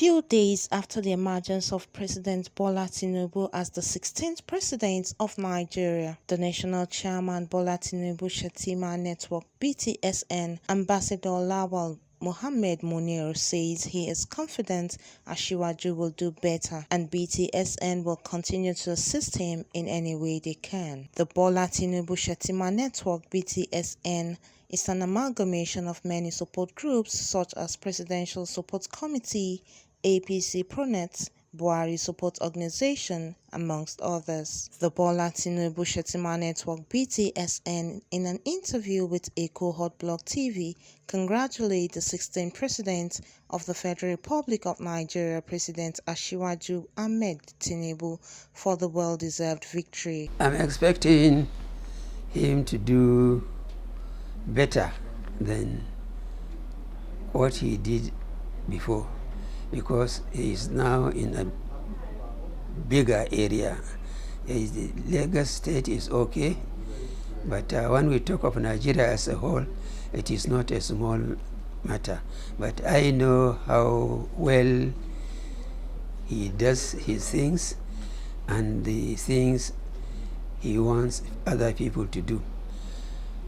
few days after the emergence of President Bola Tinubu as the 16th president of Nigeria, the national chairman Bola Tinubu-Shettima Network (BTSN) Ambassador Lawal Mohammed Munir says he is confident Asiwaju will do better and BTSN will continue to assist him in any way they can. The Bola Tinubu-Shettima Network (BTSN) is an amalgamation of many support groups such as Presidential Support Committee, APC Pronet, Buhari Support Organization, amongst others. The Bola Tinubu-Shettima Network (BTSN), in an interview with Echo Hot Blog TV, congratulated the 16th President of the Federal Republic of Nigeria, President Asiwaju Ahmed Tinubu, for the well-deserved victory. I'm expecting him to do better than what he did before, because he is now in a bigger area. The Lagos state is okay, but when we talk of Nigeria as a whole, it is not a small matter. But I know how well he does his things and the things he wants other people to do.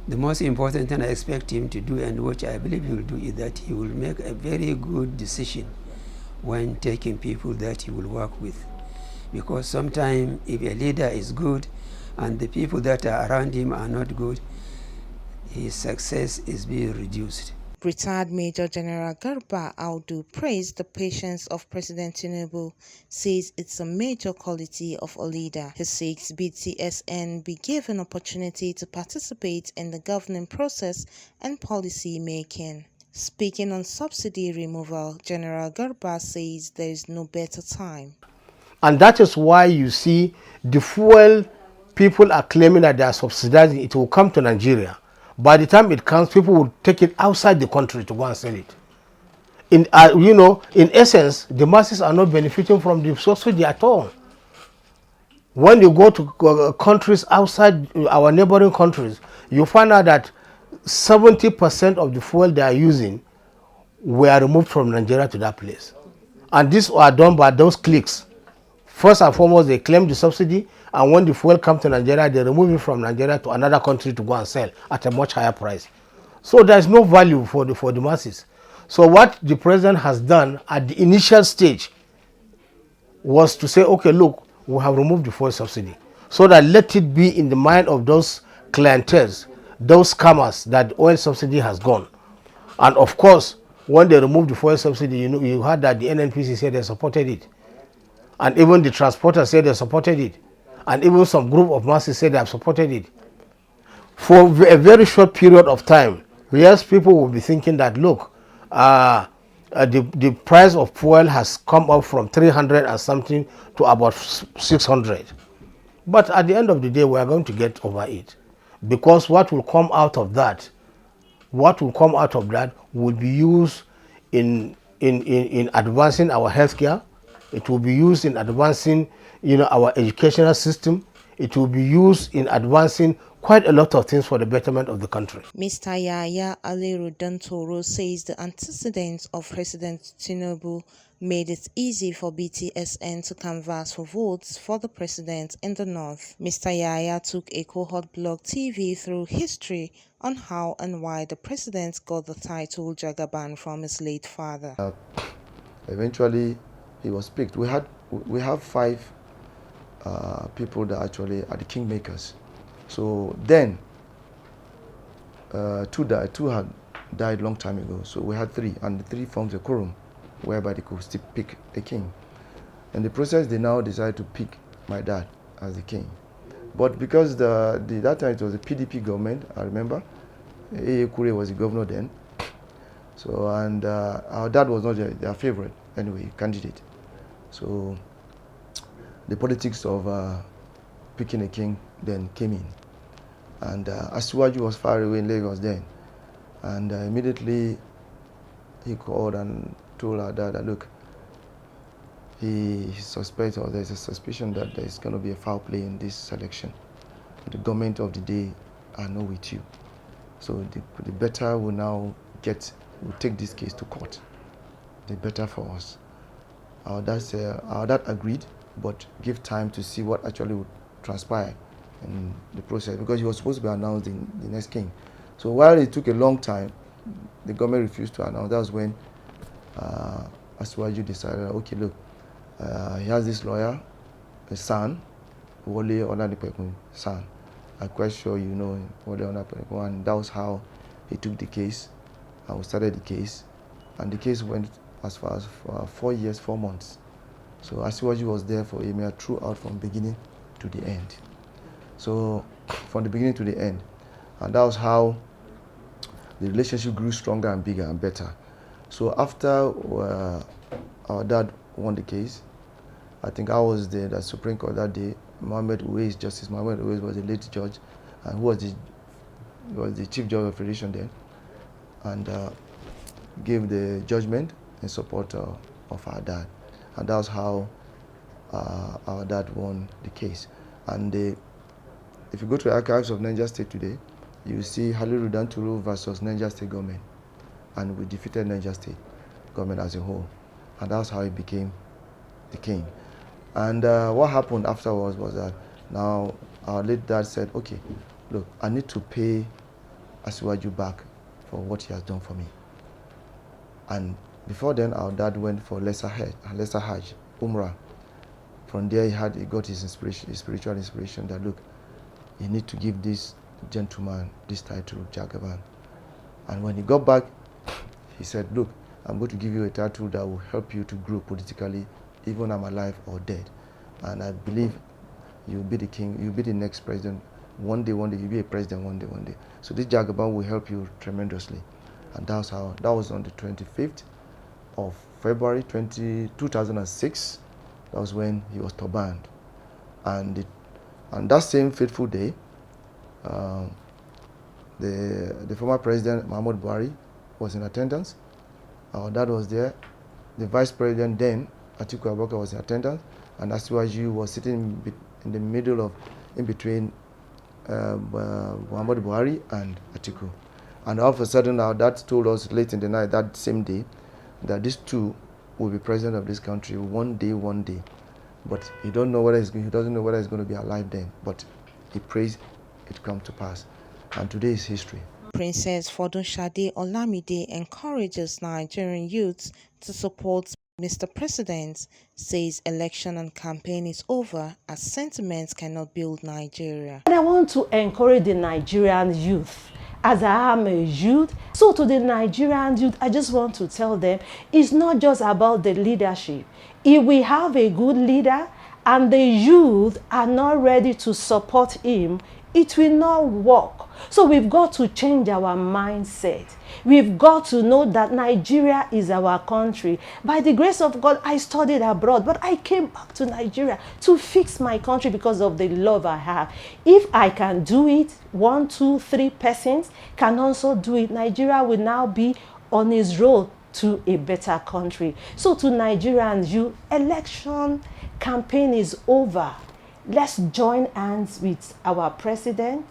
The most important thing I expect him to do, and which I believe he will do, is that he will make a very good decision when taking people that he will work with. Because sometimes if a leader is good and the people that are around him are not good, his success is being reduced. Retired Major General Garba Audu praised the patience of President Tinubu, says it's a major quality of a leader. He seeks BTSN be given opportunity to participate in the governing process and policy making. Speaking on subsidy removal, General Garba says there is no better time. And that is why you see the fuel people are claiming that they are subsidizing, it will come to Nigeria. By the time it comes, people will take it outside the country to go and sell it. In essence, the masses are not benefiting from the subsidy at all. When you go to countries outside our neighboring countries, you find out that 70% of the fuel they are using were removed from Nigeria to that place. And these are done by those cliques. First and foremost, they claim the subsidy, and when the fuel comes to Nigeria, they remove it from Nigeria to another country to go and sell at a much higher price. So there's no value for the masses. So what the president has done at the initial stage was to say, okay, look, we have removed the fuel subsidy, so that let it be in the mind of those clienteles, those scammers, that oil subsidy has gone. And of course, when they removed the fuel subsidy, you heard that the NNPC said they supported it. And even the transporters said they supported it. And even some group of masses said they have supported it. For a very short period of time, yes, people will be thinking that, look, the price of fuel has come up from 300 and something to about 600. But at the end of the day, we are going to get over it. Because what will come out of that will be used in advancing our healthcare. It will be used in advancing, our educational system. It will be used in advancing quite a lot of things for the betterment of the country. Mr. Yaya Aliru Dantoro says the antecedents of President Tinubu made it easy for BTSN to canvass for votes for the president in the north. Mr. Yaya took Echo Hot Blog TV through history on how and why the president got the title Jagaban from his late father. Eventually, he was picked. We have 5 people that actually are the kingmakers. So then, 2 died. 2 had died long time ago. So we had 3, and the 3 forms a quorum, whereby they could still pick a king. In the process, they now decided to pick my dad as the king. But because that time it was a PDP government, I remember, A.A. Kure was the governor then. So, and our dad was not their favorite, anyway, candidate. So the politics of picking a king then came in. And Asiwaju was far away in Lagos then. And immediately he called and told our dad that, look, he suspects, or there's a suspicion that there's going to be a foul play in this election. The government of the day are not with you. So the better we'll take this case to court, the better for us. Our dad agreed, but give time to see what actually would transpire in the process, because he was supposed to be announced the next king. So while it took a long time, the government refused to announce. That was when Asiwaju decided, okay, look, he has this lawyer, a son, Wole Oladipekun, son. I'm quite sure you know Wole Oladipekun, and that was how he took the case, and we started the case, and the case went as far as 4 years, 4 months. So Asiwaju was there for Emir throughout from beginning to the end. So from the beginning to the end, and that was how the relationship grew stronger and bigger and better. So after our dad won the case, I think I was there, the Supreme Court that day. Justice Mohammed Uwais was the late judge, and who was the chief judge of Federation then, and gave the judgment in support of our dad. And that was how our dad won the case. And if you go to the archives of Niger State today, you see Haliru Danturu versus Niger State government, and we defeated Niger State government as a whole. And that's how he became the king. And what happened afterwards was that now our late dad said, okay, look, I need to pay Asiwaju back for what he has done for me. And before then, our dad went for lesser Hajj, Umrah. From there, he got his spiritual inspiration that, look, you need to give this gentleman this title, Jagaban. And when he got back, he said, look, I'm going to give you a title that will help you to grow politically, even I'm alive or dead. And I believe you'll be the king, you'll be the next president. One day, you'll be a president one day. So this Jagaban will help you tremendously. And that was on the 25th of February 2006. That was when he was turbaned. And that same fateful day, the former president, Muhammadu Buhari, was in attendance. Our dad was there. The vice president then, Atiku Abubakar, was in attendance. And Asiwaju was sitting in the middle of, in between Muhammadu Buhari and Atiku. And all of a sudden, our dad told us late in the night, that same day, that these two will be president of this country one day. But he doesn't know whether he's going to be alive then. But he prays it come to pass. And today is history. Princess Fodunshade Olamide encourages Nigerian youths to support Mr. President, says election and campaign is over as sentiments cannot build Nigeria. And I want to encourage the Nigerian youth, as I am a youth. So to the Nigerian youth, I just want to tell them, it's not just about the leadership. If we have a good leader and the youth are not ready to support him, it will not work. So we've got to change our mindset. We've got to know that Nigeria is our country. By the grace of God, I studied abroad, but I came back to Nigeria to fix my country because of the love I have. If I can do it, 1, 2, 3 persons can also do it. Nigeria will now be on its road to a better country. So to Nigerians, election campaign is over. Let's join hands with our president,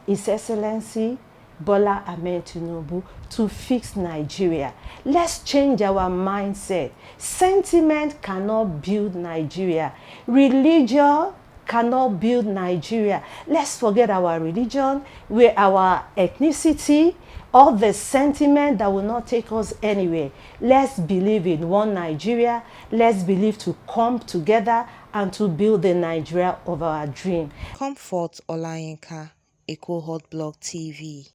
His Excellency Bola Ahmed Tinubu, to fix Nigeria. Let's change our mindset. Sentiment cannot build Nigeria. Religion cannot build Nigeria. Let's forget our religion, our ethnicity, all the sentiment that will not take us anywhere. Let's believe in one Nigeria. Let's believe to come together and to build the Nigeria of our dream. Comfort Olayinka, Eco Hot Blog TV.